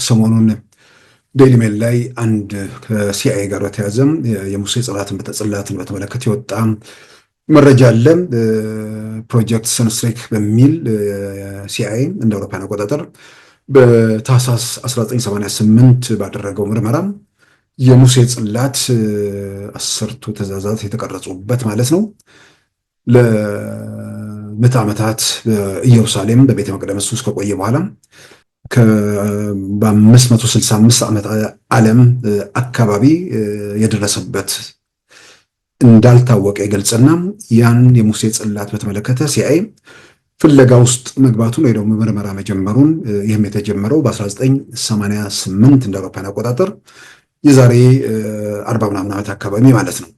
ሰሞኑን ዴይሊ ሜል ላይ አንድ ከሲአይኤ ጋር በተያዘ የሙሴ ጽላትን በተመለከተ የወጣ መረጃ አለ። ፕሮጀክት ሰንስትሬክ በሚል ሲአይኤ እንደ አውሮፓውያን አቆጣጠር በታህሳስ 1988 ባደረገው ምርመራ የሙሴ ጽላት 10ቱ ትእዛዛት የተቀረጹበት ማለት ነው ለምዕተ ዓመታት በኢየሩሳሌም በቤተ መቅደስ ውስጥ ከቆየ በኋላ በ565 ዓመት ዓለም አካባቢ የደረሰበት እንዳልታወቀ ይገልጽና ያን የሙሴ ጽላት በተመለከተ ሲአይኤ ፍለጋ ውስጥ መግባቱን ወይ ደግሞ ምርመራ መጀመሩን ይህም የተጀመረው በ1988 እንደ አውሮፓውያን አቆጣጠር የዛሬ 40 ምናምን ዓመት አካባቢ ማለት ነው።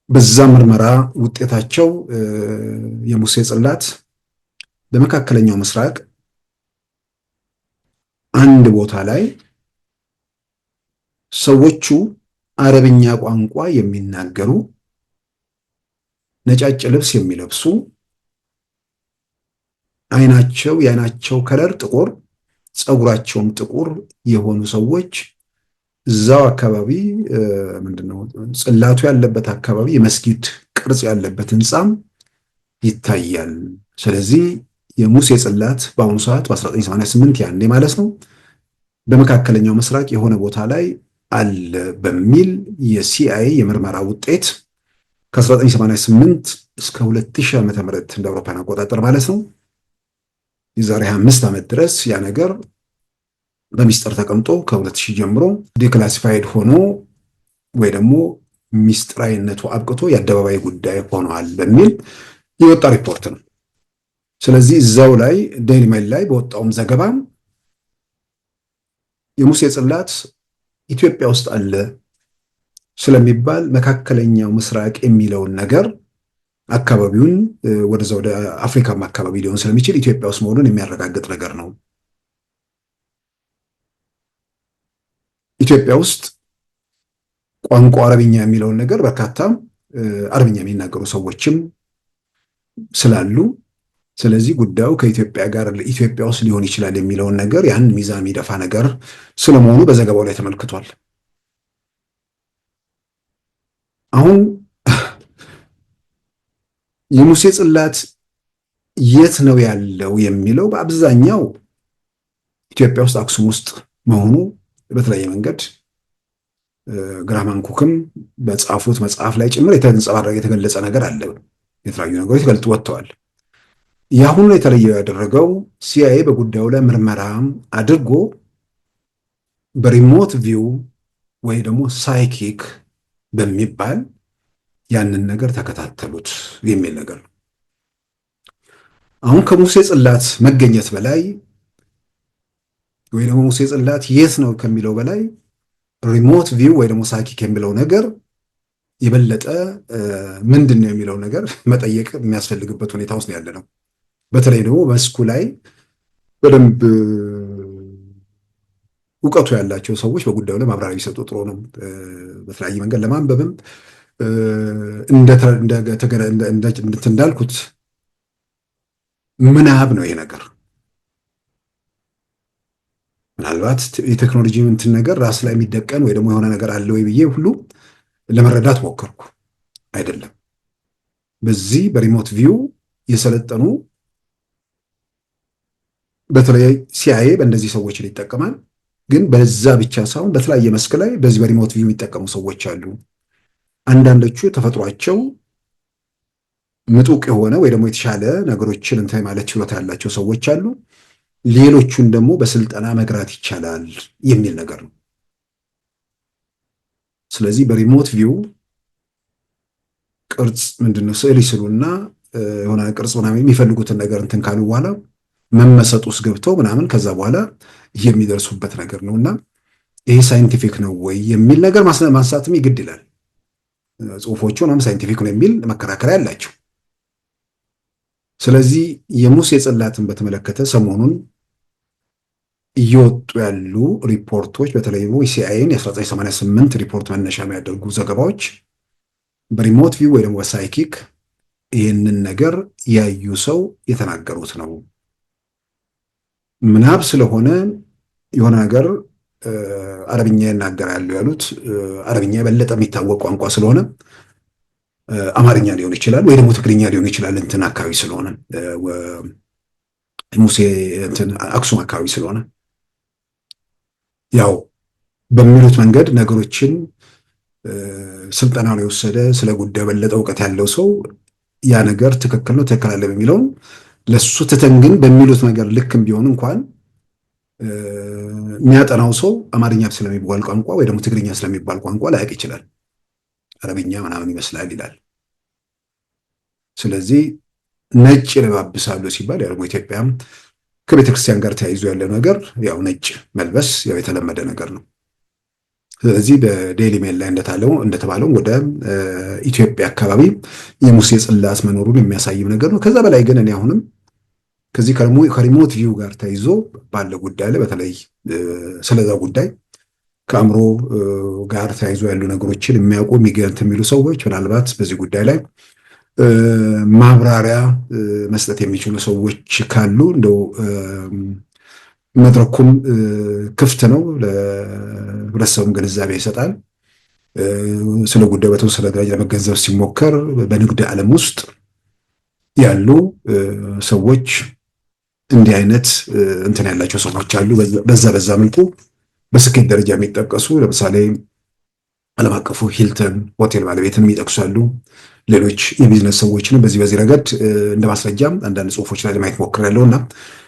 በዛ ምርመራ ውጤታቸው የሙሴ ጽላት በመካከለኛው ምስራቅ አንድ ቦታ ላይ ሰዎቹ አረብኛ ቋንቋ የሚናገሩ ነጫጭ ልብስ የሚለብሱ የዓይናቸው ከለር ጥቁር ፀጉራቸውም ጥቁር የሆኑ ሰዎች እዛው አካባቢ ምንድነው ጽላቱ ያለበት አካባቢ የመስጊድ ቅርጽ ያለበት ህንጻም ይታያል። ስለዚህ የሙሴ ጽላት በአሁኑ ሰዓት በ1988 ያኔ ማለት ነው በመካከለኛው ምስራቅ የሆነ ቦታ ላይ አለ በሚል የሲአይኤ የምርመራ ውጤት ከ1988 እስከ 2000 ዓመተ ምህረት እንደ አውሮፓውያን አቆጣጠር ማለት ነው የዛሬ 25 ዓመት ድረስ ያ ነገር በሚስጥር ተቀምጦ ከ2000 ጀምሮ ዲክላሲፋይድ ሆኖ ወይ ደግሞ ሚስጥራዊነቱ አብቅቶ የአደባባይ ጉዳይ ሆኗል በሚል የወጣ ሪፖርት ነው። ስለዚህ እዛው ላይ ዴይሊ ሜል ላይ በወጣውም ዘገባ የሙሴ ጽላት ኢትዮጵያ ውስጥ አለ ስለሚባል መካከለኛው ምስራቅ የሚለውን ነገር አካባቢውን ወደ አፍሪካም አካባቢ ሊሆን ስለሚችል ኢትዮጵያ ውስጥ መሆኑን የሚያረጋግጥ ነገር ነው። ኢትዮጵያ ውስጥ ቋንቋ አረብኛ የሚለውን ነገር በርካታ አረብኛ የሚናገሩ ሰዎችም ስላሉ ስለዚህ ጉዳዩ ከኢትዮጵያ ጋር ኢትዮጵያ ውስጥ ሊሆን ይችላል የሚለውን ነገር ያን ሚዛን የሚደፋ ነገር ስለመሆኑ በዘገባው ላይ ተመልክቷል። አሁን የሙሴ ጽላት የት ነው ያለው የሚለው በአብዛኛው ኢትዮጵያ ውስጥ አክሱም ውስጥ መሆኑ በተለያየ መንገድ ግራሃም ኩክም በጻፉት መጽሐፍ ላይ ጭምር የተገለጸ ነገር አለ። የተለያዩ ነገሮች ተገልጦ ወጥተዋል። ያሁኑ የተለየ ያደረገው ሲአይኤ በጉዳዩ ላይ ምርመራ አድርጎ በሪሞት ቪው ወይ ደግሞ ሳይኪክ በሚባል ያንን ነገር ተከታተሉት የሚል ነገር ነው። አሁን ከሙሴ ጽላት መገኘት በላይ ወይ ደግሞ ሙሴ ጽላት የት ነው ከሚለው በላይ ሪሞት ቪው ወይ ደግሞ ሳይኪክ የሚለው ነገር የበለጠ ምንድነው የሚለው ነገር መጠየቅ የሚያስፈልግበት ሁኔታ ውስጥ ያለ ነው። በተለይ ደግሞ መስኩ ላይ በደንብ እውቀቱ ያላቸው ሰዎች በጉዳዩ ላይ ማብራሪያ ቢሰጡ ጥሩ ነው። በተለያየ መንገድ ለማንበብም እንዳልኩት ምናብ ነው ይሄ ነገር። ምናልባት የቴክኖሎጂ እንትን ነገር ራስ ላይ የሚደቀን ወይ ደግሞ የሆነ ነገር አለ ወይ ብዬ ሁሉ ለመረዳት ሞከርኩ። አይደለም። በዚህ በሪሞት ቪው የሰለጠኑ በተለይ ሲአይኤ በእንደዚህ ሰዎች ይጠቀማል። ግን በዛ ብቻ ሳይሆን በተለያየ መስክ ላይ በዚህ በሪሞት ቪው የሚጠቀሙ ሰዎች አሉ። አንዳንዶቹ ተፈጥሯቸው ምጡቅ የሆነ ወይ ደግሞ የተሻለ ነገሮችን እንትን ማለት ችሎታ ያላቸው ሰዎች አሉ። ሌሎቹን ደግሞ በስልጠና መግራት ይቻላል የሚል ነገር ነው። ስለዚህ በሪሞት ቪው ቅርጽ ምንድነው ስዕል ይስሉና የሆነ ቅርጽ ምናምን የሚፈልጉትን ነገር እንትን ካሉ በኋላ መመሰጥ ውስጥ ገብተው ምናምን ከዛ በኋላ የሚደርሱበት ነገር ነውና ይሄ ሳይንቲፊክ ነው ወይ የሚል ነገር ማንሳትም ይግድ ይላል። ጽሁፎቹ ምናምን ሳይንቲፊክ ነው የሚል መከራከሪያ አላቸው። ስለዚህ የሙሴ ጽላትን በተመለከተ ሰሞኑን እየወጡ ያሉ ሪፖርቶች በተለይ ሲአይኤን የ1988 ሪፖርት መነሻ የሚያደርጉ ዘገባዎች በሪሞት ቪው ወይ ደግሞ በሳይኪክ ይህንን ነገር ያዩ ሰው የተናገሩት ነው። ምናብ ስለሆነ የሆነ ነገር አረብኛ ይናገራሉ ያሉት አረብኛ የበለጠ የሚታወቅ ቋንቋ ስለሆነ አማርኛ ሊሆን ይችላል ወይ ደግሞ ትግርኛ ሊሆን ይችላል። እንትን አካባቢ ስለሆነ ሙሴ እንትን አክሱም አካባቢ ስለሆነ ያው በሚሉት መንገድ ነገሮችን ስልጠናውን የወሰደ ስለ ጉዳዩ በለጠ እውቀት ያለው ሰው ያ ነገር ትክክል ነው ትክክል አለ የሚለውን ለሱ ትተን ግን በሚሉት ነገር ልክም ቢሆን እንኳን የሚያጠናው ሰው አማርኛ ስለሚባል ቋንቋ ወይ ደግሞ ትግርኛ ስለሚባል ቋንቋ ላያውቅ ይችላል። አረብኛ ምናምን ይመስላል ይላል። ስለዚህ ነጭ ይለባብሳሉ ሲባል ያው ደግሞ ኢትዮጵያም ከቤተክርስቲያን ጋር ተያይዞ ያለ ነገር ያው ነጭ መልበስ ያው የተለመደ ነገር ነው። ስለዚህ በዴይሊ ሜል ላይ እንደተባለው ወደ ኢትዮጵያ አካባቢ የሙሴ ጽላት መኖሩን የሚያሳይም ነገር ነው። ከዛ በላይ ግን እኔ አሁንም ከዚህ ከሪሞት ቪው ጋር ተይዞ ባለ ጉዳይ ላይ በተለይ ስለዛ ጉዳይ ከአእምሮ ጋር ተያይዞ ያሉ ነገሮችን የሚያውቁ የሚገንት የሚሉ ሰዎች ምናልባት በዚህ ጉዳይ ላይ ማብራሪያ መስጠት የሚችሉ ሰዎች ካሉ እንደው መድረኩም ክፍት ነው፣ ለህብረተሰቡም ግንዛቤ ይሰጣል። ስለ ጉዳዩ በተወሰነ ደረጃ ለመገንዘብ ሲሞከር በንግድ ዓለም ውስጥ ያሉ ሰዎች እንዲህ አይነት እንትን ያላቸው ሰዎች አሉ። በዛ መልኩ በስኬት ደረጃ የሚጠቀሱ ለምሳሌ ዓለም አቀፉ ሂልተን ሆቴል ባለቤትን ይጠቅሳሉ። ሌሎች የቢዝነስ ሰዎችን በዚህ ረገድ እንደ ማስረጃም አንዳንድ ጽሁፎች ላይ ለማየት ሞክሬያለሁ እና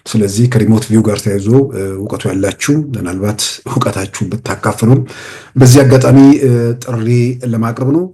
ስለዚህ ከሪሞት ቪው ጋር ተያይዞ እውቀቱ ያላችሁ ምናልባት እውቀታችሁን ብታካፍሉን በዚህ አጋጣሚ ጥሪ ለማቅረብ ነው።